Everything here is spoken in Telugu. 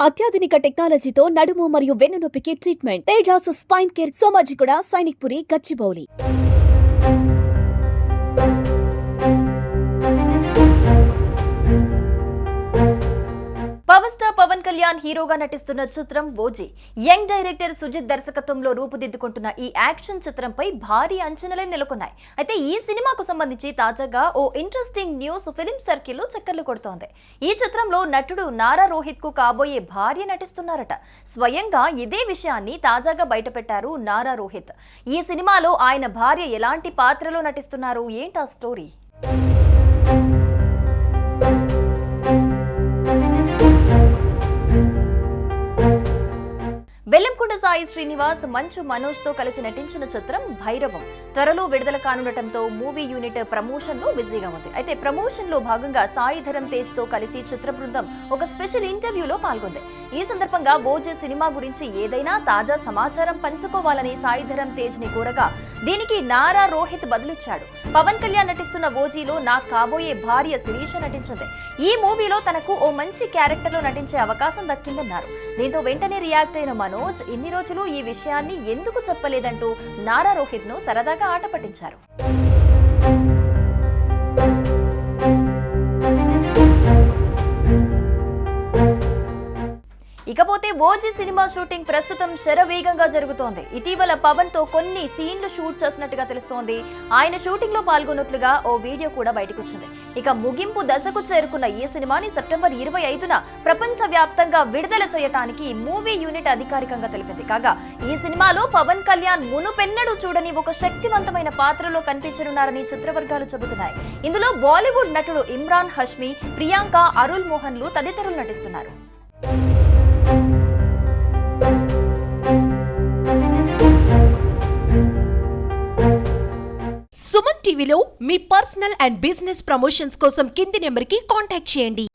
అత్యాధునిక టెక్నాలజీతో నడుము మరియు వెన్నునొప్పికి treatment Tejas spine care Somajiguda Sainikpuri Gachibowli. Power star Pawan Kalyan హీరోగా నటిస్తున్న చిత్రం ఓజీ. యంగ్ డైరెక్టర్ సుజిత్ దర్శకత్వంలో రూపుదిద్దుకుంటున్న ఈ యాక్షన్ చిత్రంపై భారీ అంచనాలే నెలకొన్నాయి. అయితే ఈ సినిమాకు సంబంధించి తాజాగా ఓ ఇంట్రెస్టింగ్ న్యూస్ ఫిల్మ్ సర్కిల్లో చక్కర్లు కొడుతోంది. ఈ చిత్రంలో నటుడు నారా రోహిత్ కు కాబోయే భార్య నటిస్తున్నారట. స్వయంగా ఇదే విషయాన్ని తాజాగా బయటపెట్టారు నారా రోహిత్. ఈ సినిమాలో ఆయన భార్య ఎలాంటి పాత్రలో నటిస్తున్నారు, ఏంటా స్టోరీ? వెల్లంకొండ సాయి శ్రీనివాస్, మంచు మనోజ్ తో కలిసి నటించిన చిత్రం భైరవం త్వరలో విడుదల కానుండటంతో మూవీ యూనిట్ ప్రమోషన్ లో బిజీగా ఉంది. అయితే ప్రమోషన్ లో భాగంగా సాయి ధరమ్ తేజ్ తో కలిసి చిత్ర బృందం ఒక స్పెషల్ ఇంటర్వ్యూలో పాల్గొంది. ఈ సందర్భంగా ఓజీ సినిమా గురించి ఏదైనా తాజా సమాచారం పంచుకోవాలని సాయి ధరమ్ తేజ్ ని కోరగా దీనికి నారా రోహిత్ బదులిచ్చాడు. పవన్ కళ్యాణ్ నటిస్తున్న ఓజీలో నా కాబోయే భార్య శిరీష నటించింది. ఈ మూవీలో తనకు ఓ మంచి క్యారెక్టర్ లో నటించే అవకాశం దక్కిందన్నారు. దీంతో వెంటనే రియాక్ట్ అయిన మనోజ్ ఇన్ని రోజులు ఈ విషయాన్ని ఎందుకు చెప్పలేదంటూ నారా రోహిత్ ను సరదాగా ఆట పట్టించారు. ఇకపోతే ఓజీ సినిమా షూటింగ్ ప్రస్తుతం శరవేగంగా జరుగుతోంది. ఇటీవల పవన్ తో కొన్ని సీన్లు షూట్ చేసినట్టుగా తెలుస్తోంది. ఆయన షూటింగ్ లో పాల్గొన్నట్లుగా ఓ వీడియో కూడా బయటకొచ్చింది. ఇక ముగింపు దశకు చేరుకున్న ఈ సినిమాని సెప్టెంబర్ 25న ప్రపంచ వ్యాప్తంగా విడుదల చేయడానికి మూవీ యూనిట్ అధికారికంగా తెలిపింది. కాగా ఈ సినిమాలో పవన్ కళ్యాణ్ మునుపెన్నడూ చూడని ఒక శక్తివంతమైన పాత్రలో కనిపించనున్నారని చిత్రవర్గాలు చెబుతున్నాయి. ఇందులో బాలీవుడ్ నటుడు ఇమ్రాన్ హష్మి, ప్రియాంక, అరుల్ మోహన్లు తదితరులు నటిస్తున్నారు. సుమన్ టీవీలో మీ పర్సనల్ అండ్ బిజినెస్ ప్రమోషన్స్ కోసం కింది నెంబర్కి కాంటాక్ట్ చేయండి.